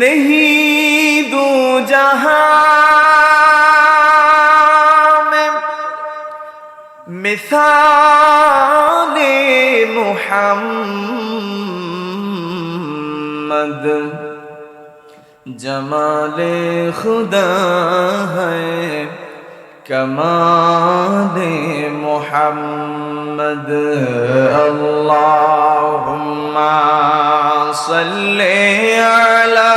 नहीं दो जहां में मिसाले मुहम्मद जमाले खुदा है कमाले मुहम्मद अल्लाहुम्मा सल्ले अला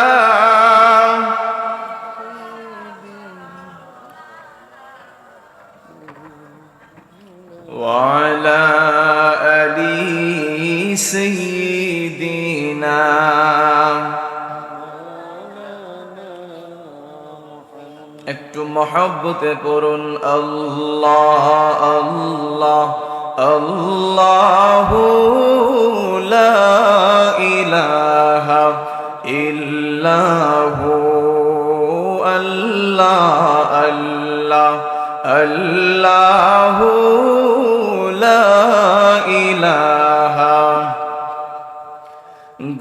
वाला अली सय्यिदिना একটু মহব্বতে পড়ুন আল্লাহ আল্লাহ আল্লাহু লা ইলাহা ইল্লাহু আল্লাহ আল্লাহ আল্লাহু লা ইলাহা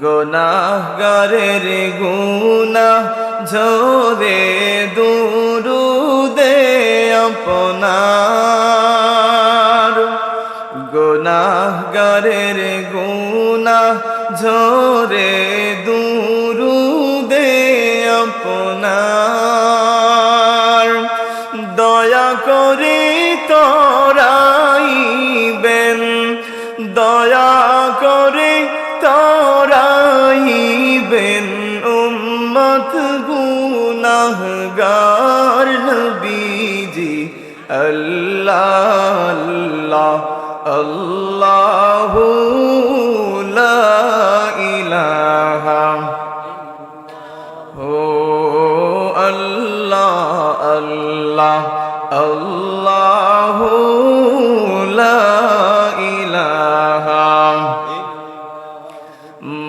গুনাহগারের গুনাহ ঝরে দুরুদে আপনার গুনাহগারের গুনাহ ঝরে দুরুদে আপনার দয়া করে তরাইবেন দয়া করে তরাইবেন উম্মত গুনাহগার নবীজি আল্লাহ আল্লাহ আল্লাহু লা ইলাহা ও আল্লাহ আল্লাহ আল্লাহু লা ইলাহা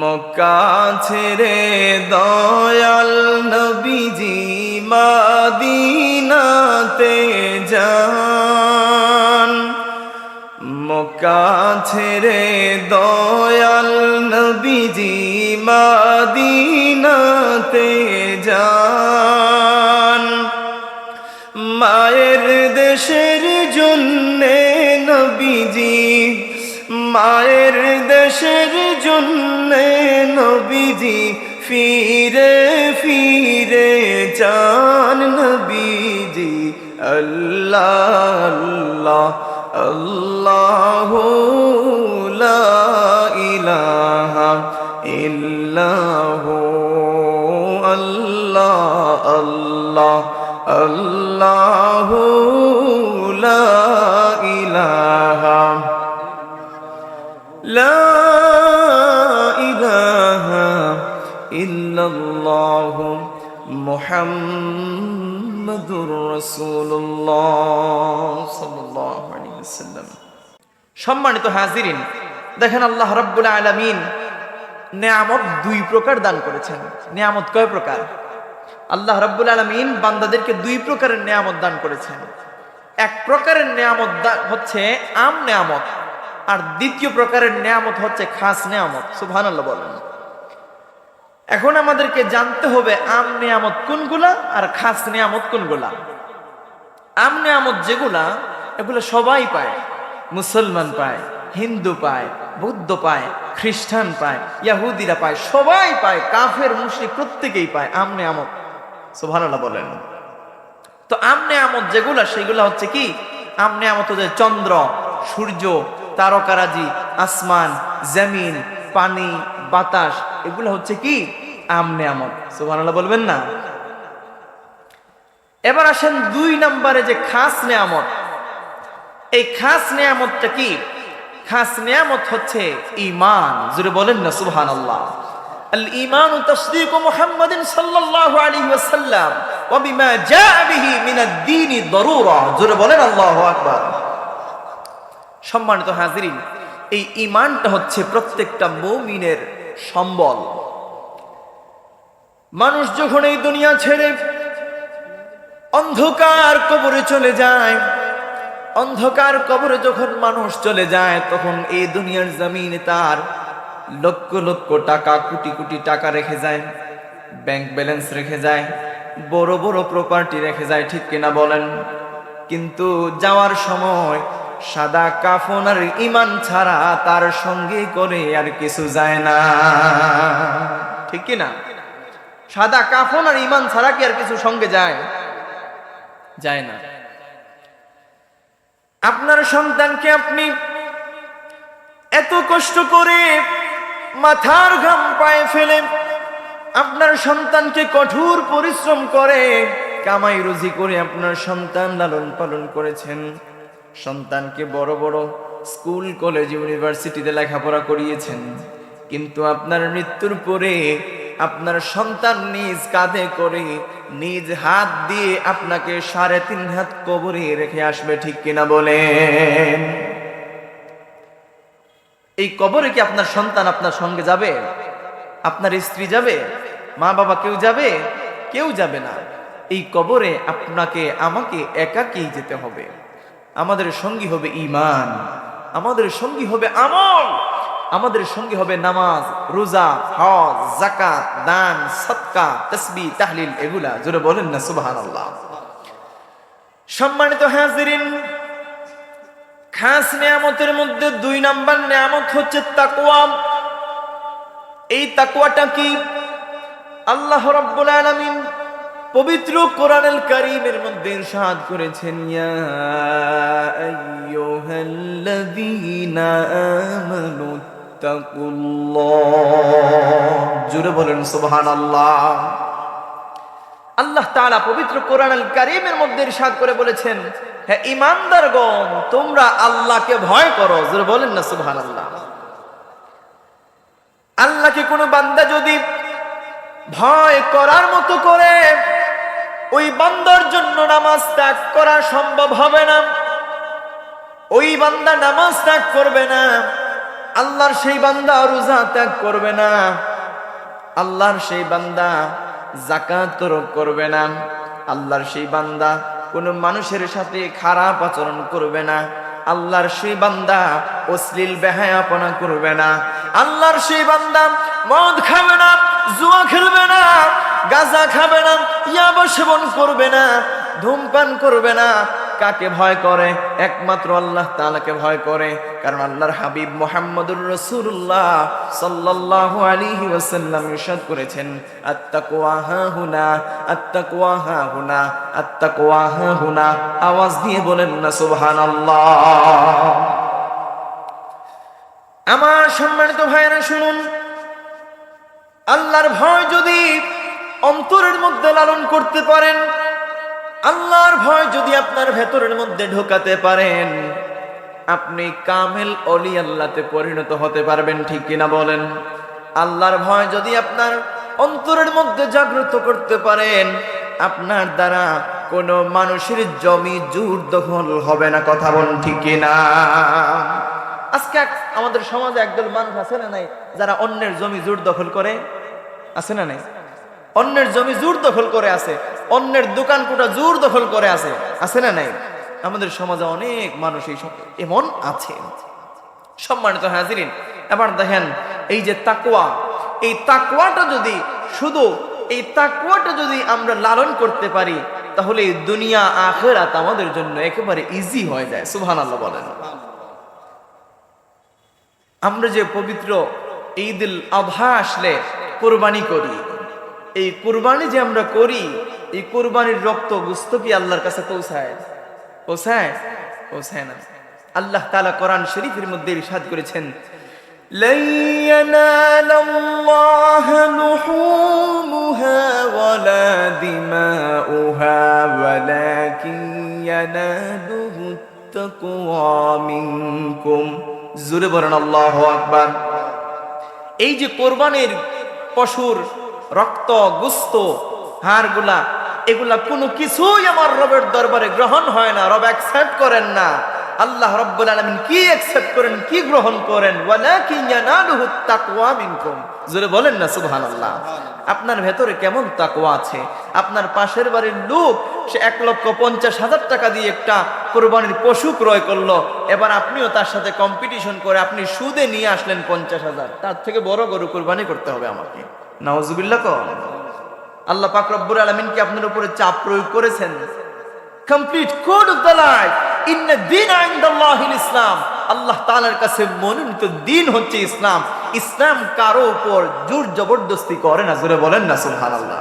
মক্কা ছেড়ে দয়াল নবীজি মদিনাতে যান মক্কা ছেড়ে দয়াল নবীজি মদিনাতে যান মায়ের দেশের জন্যে নবীজি মায়ের দেশের জন্যে নবীজি ফিরে ফিরে যান নবীজি আল্লাহ আল্লাহ আল্লাহু লা ইলাহা ইল্লাহু আল্লাহ আল্লাহ আল্লাহু লা ইলাহা লা ইলাহা ইল্লাল্লাহু মুহাম্মাদুর রাসূলুল্লাহ সাল্লাল্লাহু আলাইহি ওয়াসাল্লাম। সম্মানিত হাজিরিন, দেখেন আল্লাহ রাব্বুল আলামিন নিয়ামত দুই প্রকার দান করেছেন। নিয়ামত কয় প্রকার? আল্লাহ রাব্বুল আলামিন বান্দাদেরকে দুই প্রকারের নিয়ামত দান করেছেন। এক প্রকারের নিয়ামত হচ্ছে আম নিয়ামত, আর দ্বিতীয় প্রকারের নিয়ামত হচ্ছে খাস নিয়ামত। সুবহানাল্লাহ বলেন। এখন আমাদেরকে জানতে হবে আম নিয়ামত কোনগুলা আর খাস নিয়ামত কোনগুলা। আম নিয়ামত যেগুলা, এগুলো সবাই পায়। মুসলমান পায়, হিন্দু পায়, বৌদ্ধ পায়, খ্রিস্টান পায়, ইহুদিরা পায়, সবাই পায়, কাফের মুশরিক প্রত্যেকেই পায় আম নিয়ামত। সুবহানাল্লাহ বলেন। তো আম নিয়ামত যেগুলা, সেগুলা হচ্ছে কি? আম নিয়ামত হচ্ছে চন্দ্র, সূর্য, তারকারাজি, আসমান, জমিন, পানি, বাতাস, এগুলো হচ্ছে কি? আম নিয়ামত। সুবহানাল্লাহ বলবেন না? এবার আসেন দুই নম্বরে যে খাস নিয়ামত। এই খাস নিয়ামতটা কি? খাস নিয়ামত হচ্ছে ঈমান। জোরে বলেন না সুবহানাল্লাহ। আল ঈমানু তাসদীকু মুহাম্মাদিন সাল্লাল্লাহু আলাইহি ওয়াসাল্লাম ওয়া বিমা জাআ বিহি মিনাদ দীনি দারুরা। জোরে বলেন আল্লাহু আকবার। সম্মানিত হাজিরিন, এই ঈমানটা হচ্ছে প্রত্যেকটা মুমিনের সম্বল। মানুষ যখন এই দুনিয়া ছেড়ে অন্ধকার কবরে চলে যায়, অন্ধকার কবরে যখন মানুষ চলে যায়, তখন এই দুনিয়ার জমিনে তার লক্ষ লক্ষ টাকা, কোটি কোটি টাকা রেখে যায়। ব্যাংক ব্যালেন্স রেখে যায়, বড় বড় প্রপার্টি রেখে যায়, ঠিক কিনা বলেন? কিন্তু যাওয়ার সময় সাদা কাফন আর ঈমান ছাড়া তার সঙ্গে করে আর কিছু যায় না, ঠিক কিনা? সাদা কাফন আর ঈমান ছাড়া কি আর কিছু সঙ্গে যায়? যায় না। আপনার সন্তানকে আপনি এত কষ্ট করে মাথার ঘাম পায়ে ফেলে আপনার সন্তানকে কঠোর পরিশ্রম করে কামাই রুজি করে আপনার সন্তান লালন পালন করেছেন, সন্তানকে বড় বড় স্কুল কলেজ ইউনিভার্সিটিতে লেখাপড়া করিয়েছেন, কিন্তু আপনার মৃত্যুর পরে আপনার সন্তান নিজ কাঁধে করে নিজ হাত দিয়ে আপনাকে 3.5 হাত কবরে রেখে আসবে, ঠিক কিনা বলেন? এই কবরে কি আপনার সন্তান আপনার সঙ্গে যাবে? আপনার স্ত্রী যাবে? মা বাবা কেউ যাবে? কেউ যাবে না। এই কবরে আপনাকে আমাকে একাকী যেতে হবে। আমাদের সঙ্গী হবে ঈমান, আমাদের সঙ্গী হবে আমল, আমাদের সঙ্গী হবে নামাজ, রোজা, হজ, যাকাত, দান, সদকা, তাসবিহ, তাহলিল, এগুলা। জোরে বলেন না সুবহানাল্লাহ। সম্মানিত হাজিরিন, খাস নিয়ামতের মধ্যে 2 নাম্বার নিয়ামত হচ্ছে তাকওয়া। এই তাকওয়াটা কি? আল্লাহ রাব্বুল আলামিন পবিত্র কোরআনুল কারীমের মধ্যে ইরশাদ করেছেন, ইয়া আইয়ুহাল্লাযীনা আমানু তাকুল্লাহ। জোরে বলেন সুবহানাল্লাহ। আল্লাহ তাআলা পবিত্র কোরআনুল কারীমের মধ্যে ইরশাদ করে বলেছেন, হে ঈমানদারগণ, তোমরা আল্লাহকে ভয় করো। জোরে বলেন না সুবহানাল্লাহ। আল্লাহকে কোনো বান্দা যদি ভয় করার মতো করে, ওই বান্দার জন্য নামাজ ত্যাগ করা সম্ভব হবে না। ওই বান্দা নামাজ ত্যাগ করবে না, আল্লাহর সেই বান্দা রোজা ত্যাগ করবে না, আল্লাহর সেই বান্দা যাকাত তরক করবে না, আল্লাহর সেই বান্দা কোনো মানুষের সাথে খারাপ আচরণ করবে না, আল্লাহর সেই বান্দা অশ্লীল বেহায়াপনা করবে না, আল্লাহর সেই বান্দা মদ খাবে না, জুয়া খেলবে না, গাঁজা খাবে না, ইয়াবা সেবন করবে না, ধূমপান করবে না। কাকে ভয় করে? একমাত্র আল্লাহ তাআলাকে ভয় করে। কারণ আল্লাহর হাবিব মুহাম্মদুর রাসূলুল্লাহ সাল্লাল্লাহু আলাইহি ওয়াসাল্লাম ইরশাদ করেছেন, আত-তাকওয়া হাহুনা, আত-তাকওয়া হাহুনা, আত-তাকওয়া হাহুনা। আওয়াজ দিয়ে বলেন না সুবহানাল্লাহ। আমার সম্মানিত ভাইয়েরা শুনুন, আল্লাহর ভয় যদি অন্তরের মধ্যে লালন করতে পারেন, আল্লাহর ভয় যদি আপনার ভেতরের মধ্যে ঢোকাতে পারেন, আপনি কামেল ওলি আল্লাহতে পরিণত হতে পারবেন, ঠিক কিনা বলেন? আল্লাহর ভয় যদি আপনার অন্তরের মধ্যে জাগ্রত করতে পারেন, আপনার দ্বারা কোনো মানুষের জমি জোর দখল হবে না, কথা বলেন ঠিক কিনা? আজকে আমাদের সমাজে একদল মানুষ আছে না নাই, যারা অন্যের জমি জোর দখল করে? আছে না নাই? অন্যের জমি জোর দখল করে আছে, অন্যের দোকান কোটা জোর দখল করে আছে, আছে না নাই? আমাদের সমাজে অনেক মানুষ এই সব এমন আছে। সম্মানিত হাজিরিন, এবার দেখেন, এই যে তাকওয়া, এই তাকওয়াটা যদি শুধু এই তাকওয়াটা যদি আমরা লালন করতে পারি, তাহলে দুনিয়া আখিরাত আমাদের জন্য একেবারে ইজি হয়ে যায়। সুবহানাল্লাহ বলেন। আমরা যে পবিত্র ঈদুল আযহা আসলে কুরবানি করি, এই কুরবানি যে আমরা করি, এই কুরবানির রক্ত গোশত কি আল্লাহর কাছে পৌঁছায়? পৌঁছায়? পৌঁছায় না। আল্লাহ তাআলা কোরআন শরীফের মধ্যে ইরশাদ করেছেন, লা ইয়ানালাল্লাহু লুহুমুহা ওয়ালা দিমাউহা ওয়ালাকিন ইয়ানালুহু তাকওয়া মিনকুম। জোরে বলেন আল্লাহু আকবার। এই যে কোরবানির পশুর রক্ত, গোশত, হাড়গুলা, এগুলা কোনো কিছুই আমার রবের দরবারে গ্রহণ হয় না, রব অ্যাকসেপ্ট করেন না। আল্লাহ রাব্বুল আলামিন কি অ্যাকসেপ্ট করেন, কি গ্রহণ করেন? ওয়ালাকিন ইয়ানালুহু তাকওয়া মিনকুম। জোরে বলেন না সুবহানাল্লাহ। আপনার ভেতরে কেমন তাকওয়া আছে? আপনার পাশের বাড়ির লোক সে 1,50,000 টাকা দিয়ে একটা কোরবানির পশু ক্রয় করলো, এবার আপনিও তার সাথে কম্পিটিশন করে আপনি সুদে নিয়ে আসলেন 50,000। তার থেকে বড় গরু কোরবানি করতে হবে আমাকে। নাউজুবিল্লাহ। আল্লাহ পাক রব্বুল আলামিন কি আপনার উপরে চাপ প্রয়োগ করেছেন? Complete code of the life, ইন্না দীনা ইনদাল্লাহিল ইসলাম। আল্লাহ তাআলার কাছে মনোনীত দিন হচ্ছে ইসলাম। ইসলাম কারো উপর জোর জবরদস্তি করে না, জোরে বলেন না সুবহানাল্লাহ।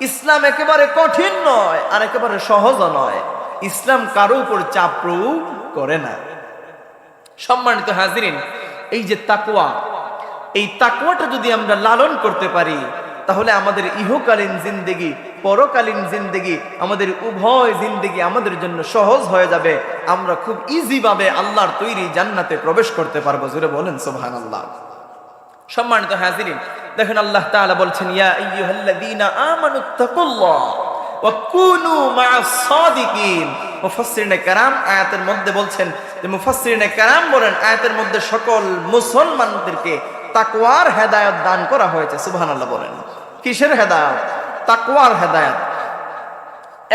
ইসলাম একেবারে কঠিন নয় আর একেবারে সহজ নয়। ইসলাম কারো উপর চাপ প্রয়োগ করে না। সম্মানিত হাজিরিন, এই যে তাকওয়া, এই তাকওয়াটা যদি আমরা লালন করতে পারি তাহলে আমাদের ইহকালীন জিন্দেগি, পরকালীন জিন্দেগি, আমাদের উভয় জিন্দেগি আমাদের জন্য সহজ হয়ে যাবে। আমরা খুব ইজি ভাবে আল্লাহর তৈরি জান্নাতে প্রবেশ করতে পারবো। জোরে বলেন সুবহানাল্লাহ। সম্মানিত হাজিরিন, দেখেন আল্লাহ তাআলা বলছেন, ইয়া আইয়ুহাল্লাযীনা আমানুত্তাকুল্লাহ ওয়া কুনু মা'আস সাদিকিন। মুফাসসিরিনে কেরাম আয়াতের মধ্যে বলছেন যে, মুফাসসিরিনে কেরাম বলেন আয়াতের মধ্যে সকল মুসলমানদেরকে তাকওয়ার হেদায়েত দান করা হয়েছে। সুবহানাল্লাহ বলেন। কিসের হেদায়েত? তাকওয়ার হেদায়েত।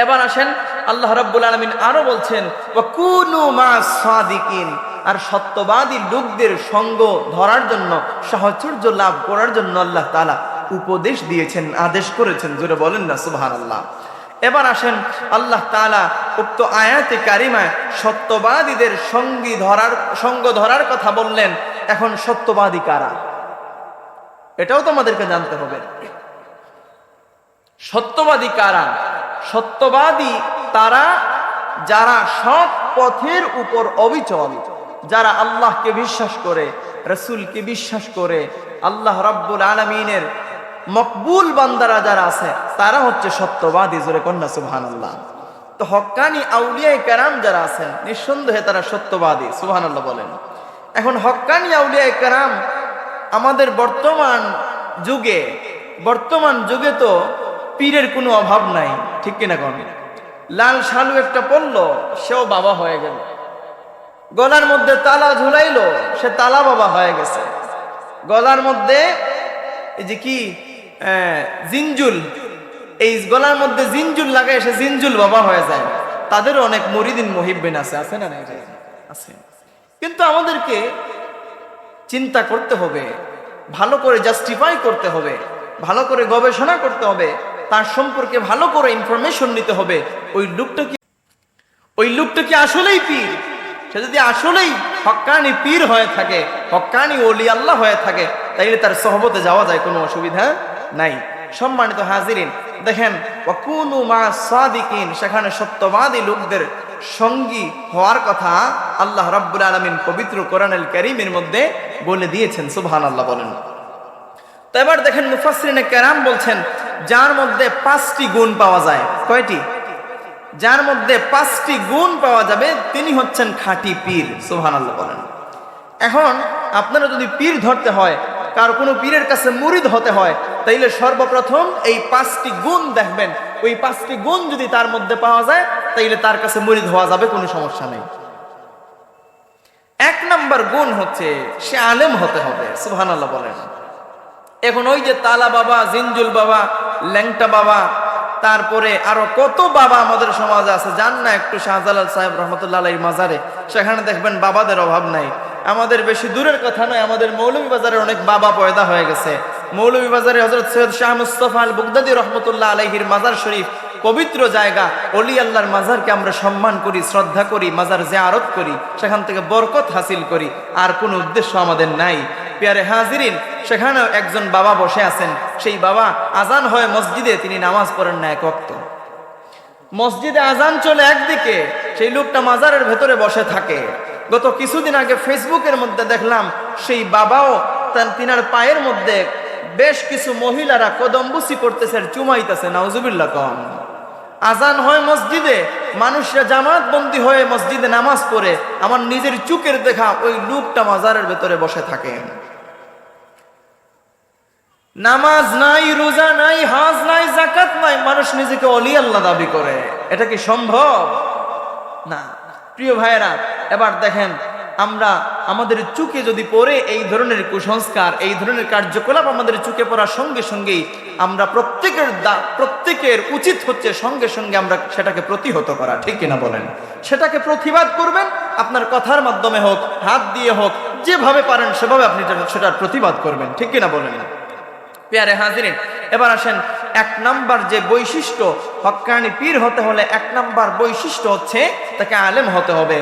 এবার আসেন, আল্লাহ রাব্বুল আলামিন আরো বলছেন, ওয়া কুনু মা'আস সাদিকিন। আর সত্যবাদী লোকদের সঙ্গ ধরার জন্য, সাহচর্য লাভ করার জন্য আল্লাহ তাআলা উপদেশ দিয়েছেন, আদেশ করেছেন। জোরে বলেন না সুবহানাল্লাহ। এবার আসেন, আল্লাহ তাআলা উক্ত আয়াতে কারিমায় সত্যবাদীদের সঙ্গ ধরার কথা বললেন। এখন সত্যবাদী কারা, এটাও তো আমাদেরকে জানতে হবে। সত্যবাদী কারা? সত্যবাদী তারা যারা সৎ পথের উপর অবিচল, যারা আল্লাহকে বিশ্বাস করে, রাসূলকে বিশ্বাস করে, আল্লাহ রাব্বুল আলামিনের মকবুল বান্দারা যারা আছে তারা হচ্ছে সত্যবাদী। জোরে কন্যা সুবহানাল্লাহ। তো হক্কানি আউলিয়া কেরাম যারা আছেন নিঃসন্দেহে তারা সত্যবাদী। সুবহানাল্লাহ বলেন। এখন হক্কানি আউলিয়া কেরাম আমাদের বর্তমান যুগে তো পীরের কোনো অভাব নাই, ঠিক কিনা কোন? লাল শালু একটা পড়লো, সেও বাবা হয়ে গেল। গলার মধ্যে তালা ঝুলাইলো, সে তালা বাবা হয়ে গেছে। গলার মধ্যে এই যে কি জিনজুল, এই গলার মধ্যে জিনজুল লাগায় সে জিনজুল বাবা হয়ে যায়। তাদেরও অনেক মুরিদিন মুহিব্বিন আছে না? নাই আছে। কিন্তু আমাদেরকে চিন্তা করতে হবে, ভালো করে জাস্টিফাই করতে হবে, ভালো করে গবেষণা করতে হবে, তার সম্পর্কে ভালো করে ইনফরমেশন নিতে হবে। ওই লোকটা কি আসলেই পীর? সে যদি আসলেই হক্কানি পীর হয়ে থাকে, হক্কানি ওলি আল্লাহ হয়ে থাকে, তাইলে তার সহবতে যাওয়া যায়, কোনো অসুবিধা নাই। সম্মানিত হাজিরিন, দেখেন ওয়া কুনু মা'আস সাদিকিন, সেখানে সত্যবাদী লোকদের সঙ্গী হওয়ার কথা আল্লাহ রাব্বুল আলামিন পবিত্র কোরআনুল কারীমের মধ্যে বলে দিয়েছেন। সুবহানাল্লাহ বলেন। তো এবার দেখেন মুফাসসিরিনে কেরাম বলছেন, যার মধ্যে 5টি গুণ পাওয়া যায়। কয়টি? যার মধ্যে 5টি গুণ পাওয়া যাবে তিনি হচ্ছেন খাঁটি পীর। সুবহানাল্লাহ বলেন। এখন আপনারা যদি পীর ধরতে হয়, কার কোনো পীরের কাছে মুরিদ হতে হয়, তাইলে সর্বপ্রথম এই 5টি গুণ দেখবেন। ওই 5টি গুণ যদি তার মধ্যে পাওয়া যায় তাইলে তার কাছে মুরিদ হওয়া যাবে, কোনো সমস্যা নেই। 1 নাম্বার গুণ হচ্ছে সে আলেম হতে হবে। সুবহানাল্লাহ বলেন। এখন ওই যে তালা বাবা, জিনজুল বাবা, ল্যাংটা বাবা, তারপরে আরো কত বাবা আমাদের সমাজে আছে, যান না একটু শাহজালাল সাহেব রহমতুল্লাহ আলাইহির মাজারে, সেখানে দেখবেন বাবাদের অভাব নাই। আমাদের বেশি দূরের কথা নয়, আমাদের মৌলভীবাজারে অনেক বাবা পয়দা হয়ে গেছে। মৌলভীবাজারে হযরত সৈয়দ শাহ মুস্তাফা আল বুগদাদি রহমতুল্লাহ আলাইহির মাজার শরীফ, পবিত্র জায়গা। ওলি আল্লাহর মাজারকে আমরা সম্মান করি, শ্রদ্ধা করি, মাজার জিয়ারত করি, সেখান থেকে বরকত হাসিল করি, আর কোনো উদ্দেশ্য আমাদের নাই। প্রিয় হাজিরিন, সেখানে একজন বাবা বসে আছেন। সেই বাবা আজান হয় মসজিদে, তিনি নামাজ পড়েন না 1 ওয়াক্ত। মসজিদে আজান চলে একদিকে, সেই লোকটা মাজারের ভেতরে বসে থাকে। গত কিছুদিন আগে ফেসবুকের মধ্যে দেখলাম সেই বাবাও তিনার পায়ের মধ্যে বেশ কিছু মহিলারা কদমবুসি করতেছে, চুমাইতেছে। নাউজুবিল্লাহ কম। আজান হয় মসজিদে, মানুষরা জামাত বন্দী হয়ে মসজিদে নামাজ পড়ে, আমার নিজের চোখের দেখা ওই লোকটা মাজারের ভেতরে বসে থাকে। নামাজ নাই, রোজা নাই, হজ নাই, যাকাত নাই, মানুষ নিজেকে ওলি আল্লাহ দাবি করে। এটা কি সম্ভব? না। প্রিয় ভাইয়েরা, এবার দেখেন আমরা আমাদের চোখে যদি পড়ে এই ধরনের কুসংস্কার, এই ধরনের কার্যকলাপ আমাদের চোখে পড়ার সঙ্গে সঙ্গেই আমরা প্রত্যেকের উচিত হচ্ছে সঙ্গে সঙ্গে আমরা সেটাকে প্রতিহত করা, ঠিক কিনা বলেন? সেটাকে প্রতিবাদ করবেন, আপনার কথার মাধ্যমে হোক, হাত দিয়ে হোক, যেভাবে পারেন সেভাবে আপনি সেটার প্রতিবাদ করবেন, ঠিক কিনা বলেন? প্রিয় হাজিরিন, এবার আসেন এক নাম্বার যে বৈশিষ্ট্য, হক্কানি পীর হতে হলে এক নাম্বার বৈশিষ্ট্য হচ্ছে তাকে আলেম হতে হবে।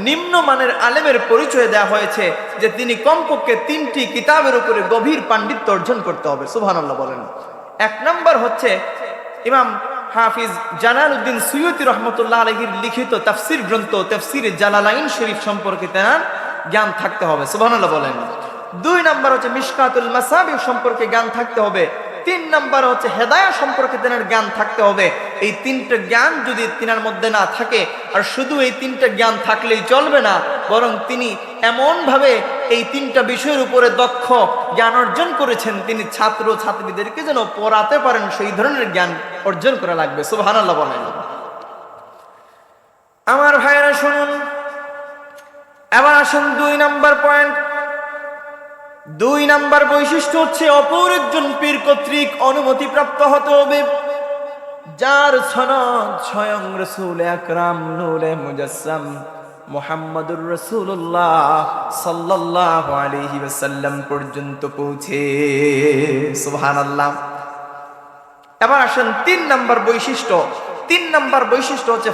নিম্নমানের আলেমের পরিচয় দেওয়া হয়েছে যে তিনি কমপক্ষে 3টি কিতাবের উপরে গভীর পাণ্ডিত্য অর্জন করতে হবে। সুবহানাল্লাহ বলেন। এক নাম্বার হচ্ছে ইমাম হাফিজ জালালউদ্দিন সুয়ুতি রহমতুল্লাহ আলাইহির লিখিত তাফসির গ্রন্থ তাফসির জালালাইন শরীফ সম্পর্কে তার জ্ঞান থাকতে হবে। সুবহানাল্লাহ বলেন। 2 নাম্বার হচ্ছে মিশকাতুল মাসাবিহ সম্পর্কে জ্ঞান থাকতে হবে। 3 নাম্বার হচ্ছে হেদায়া সম্পর্কে তেনার জ্ঞান থাকতে হবে। এই 3টা জ্ঞান যদি তিনার মধ্যে না থাকে, আর শুধু এই 3টা জ্ঞান থাকলেই চলবে না, বরং তিনি এমনভাবে এই 3টা বিষয়ের উপরে দক্ষ জ্ঞান অর্জন করেছেন, তিনি ছাত্র ছাত্রীদেরকে যেন পড়াতে পারেন সেই ধরনের জ্ঞান অর্জন করা লাগবে। সুবহানাল্লাহ বলেন। আমার ভাইয়েরা শুনুন, এবার আসুন 2 নাম্বার পয়েন্ট। 2 নাম্বার বৈশিষ্ট্য হচ্ছে অপর একজন পীর কর্তৃক অনুমতি প্রাপ্ত হতে হবে, যার সনদ স্বয়ং রাসূল আকরাম নূরে মুজাসসাম মুহাম্মদুর রাসূলুল্লাহ সাল্লাল্লাহু আলাইহি ওয়াসাল্লাম পর্যন্ত পৌঁছে। সুবহানাল্লাহ। এবার আসেন 3 নাম্বার বৈশিষ্ট্য। 3 নাম্বার বৈশিষ্ট্য হচ্ছে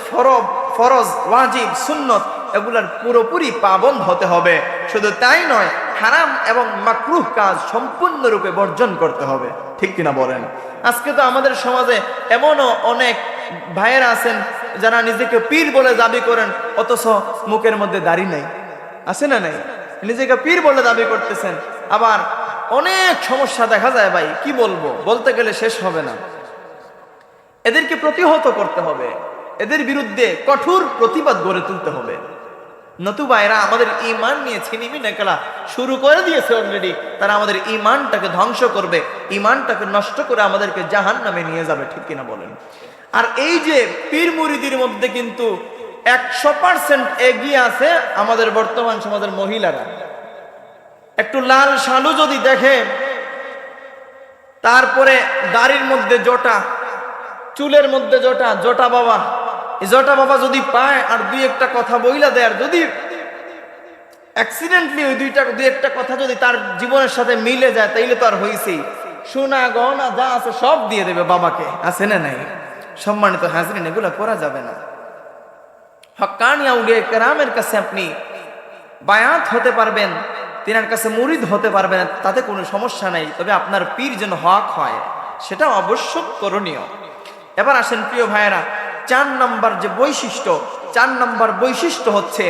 ফরজ, ওয়াজিব, সুন্নত এগুলার পুরোপুরি পাবন্দ হতে হবে। শুধু তাই নয়, হারাম এবং মাকরুহ কাজ সম্পূর্ণরূপে বর্জন করতে হবে। ঠিক কিনা বলেন? আজকে তো আমাদের সমাজে এমনও অনেক ভাইয়েরা আছেন যারা নিজেকে পীর বলে দাবি করেন, অথচ মুখের মধ্যে দাড়ি নাই। আছে না নাই? নিজেকে পীর বলে দাবি করতেছেন, আবার অনেক সমস্যা দেখা যায়। ভাই কি বলবো, বলতে গেলে শেষ হবে না। এদেরকে প্রতিহত করতে হবে, এদের বিরুদ্ধে কঠোর প্রতিবাদ গড়ে তুলতে হবে। নতুবা এরা আমাদের ঈমান নিয়ে ছিনিমিনি শুরু করে দিয়েছে অলরেডি। তারা আমাদের ঈমানটাকে ধ্বংস করবে, ঈমানটাকে নষ্ট করে আমাদেরকে জাহান্নামে নিয়ে যাবে। ঠিক কিনা বলেন? আর এই যে পীর মুরিদির মধ্যে কিন্তু 100% এগিয়ে আছে আমাদের বর্তমান সমাজের মহিলারা। একটু লাল শালু যদি দেখে, তারপরে দাড়ির মধ্যে জটা, চুলের মধ্যে জটা, জটা বাবা, এই জটা বাবা যদি পায় আর 2-1টা কথা বইলা দেয়, আর যদি অ্যাক্সিডেন্টলি ওই 2-1টা কথা যদি তার জীবনের সাথে মিলে যায়, তাইলে তো আর হইছেই, সোনা গহনা যা আছে সব দিয়ে দেবে বাবাকে। আছে না নাই? সম্মানিত হাজরিন, এগুলো করা যাবে না। হক্কানি আউলিয়া কেরামের কাছে আপনি বায়াত হতে পারবেন, তিনার কাছে মুরিদ হতে পারবেন, তাতে কোনো সমস্যা নাই। তবে আপনার পীর যেন হক হয়, সেটা অবশ্যই করণীয়। এবার আসেন প্রিয় ভাইয়েরা, 4 নাম্বার যে বৈশিষ্ট্য, 4 নাম্বার বৈশিষ্ট্য হচ্ছে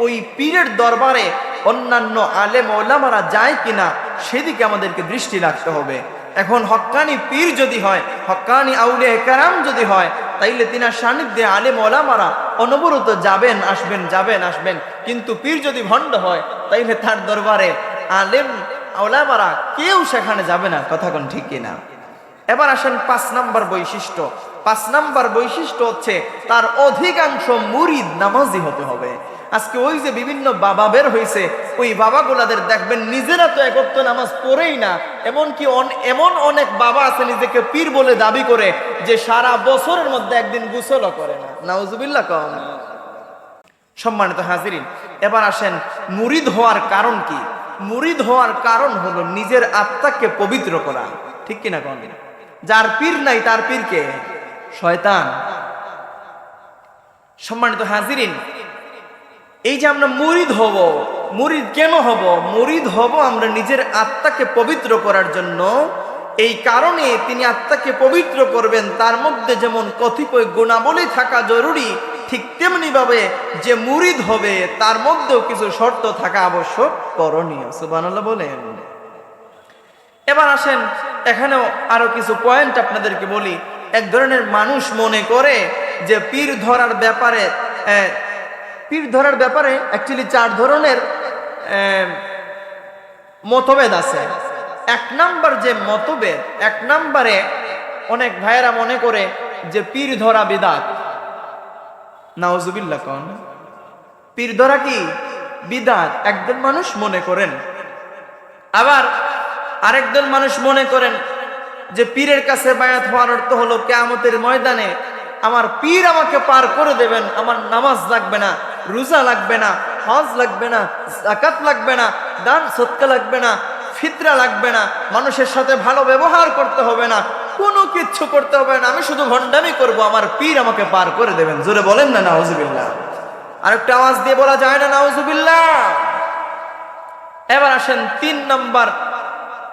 ওই পীরের দরবারে অন্যান্য আলেম ওলামারা যায় কিনা সেদিকে আমাদেরকে দৃষ্টি রাখতে হবে। এখন হক্কানি পীর যদি হয়, হক্কানি আউলিয়া কেরাম যদি হয়, তাইলে তিনার সান্নিধ্যে আলেম ওলামারা অনবরত যাবেন আসবেন, যাবেন আসবেন। কিন্তু পীর যদি ভণ্ড হয়, তাইলে তার দরবারে আলেম ওলামারা কেউ সেখানে যাবে না। কথা কোন ঠিক কিনা? এবার আসেন 5 নাম্বার বৈশিষ্ট্য। 5 নাম্বার বৈশিষ্ট্য হচ্ছে তার অধিকাংশ মুরিদ নামাজি হতে হবে। আজকে ওই যে বিভিন্ন বাবা বের হয়েছে, ওই বাবাগুলাদের দেখবেন নিজেরা তো এক ওয়াক্ত নামাজ পড়েই না, এমনকি এমন অনেক বাবা আছে নিজেকে পীর বলে দাবি করে যে সারা বছরের মধ্যে একদিন গোসলও করে না। নাউজুবিল্লাহ কম। সম্মানিত হাজিরিন, এবার আসেন মুরিদ হওয়ার কারণ কি? মুরিদ হওয়ার কারণ হলো নিজের আত্মাকে পবিত্র করা। ঠিক কিনা কম? যার পীর নাই তার পীরকে শয়তান। সম্মানিত হাজিরিন, এই যে আমরা মুরিদ হব, মুরিদ কেন হব? মুরিদ হব আমরা নিজের আত্মাকে পবিত্র করার জন্য। এই কারণে তিনি আত্মাকে পবিত্র করবেন, তার মধ্যে যেমন কতিপয় গুণাবলী থাকা জরুরি, ঠিক তেমনি ভাবে যে মুরিদ হবে তার মধ্যেও কিছু শর্ত থাকা আবশ্যক, করণীয়। সুবহানাল্লাহ বলেন। এবার আসেন, এখানেও আরো কিছু পয়েন্ট আপনাদেরকে বলি। এক ধরনের মানুষ মনে করে যে পীর ধরার ব্যাপারে অ্যাকচুয়ালি 4 ধরনের মতভেদ আছে। 1 নাম্বার যে মতভেদ, 1 নাম্বারে অনেক ভাইয়েরা মনে করে যে পীর ধরা বিদআত। নাউজুবিল্লাহ কোন? পীর ধরা কি বিদআত? একদল মানুষ মনে করেন। আবার আরেকদল মানুষ মনে করেন যে পীরের কাছে বায়াত হওয়ার অর্থ হলো কিয়ামতের ময়দানে আমার পীর আমাকে পার করে দেবেন, আমার নামাজ লাগবে না, রোজা লাগবে না, হজ লাগবে না, যাকাত লাগবে না, দান সদকা লাগবে না, ফিতরা লাগবে না, মানুষের সাথে ভালো ব্যবহার করতে হবে না, কোনো কিচ্ছু করতে হবে না, আমি শুধু ভণ্ডামি করব, আমার পীর আমাকে পার করে দেবেন। জোরে বলেন না নাউজুবিল্লাহ। আরেকটা আওয়াজ দিয়ে বলা যায় না নাউজুবিল্লাহ? এবার আসেন 3 নম্বর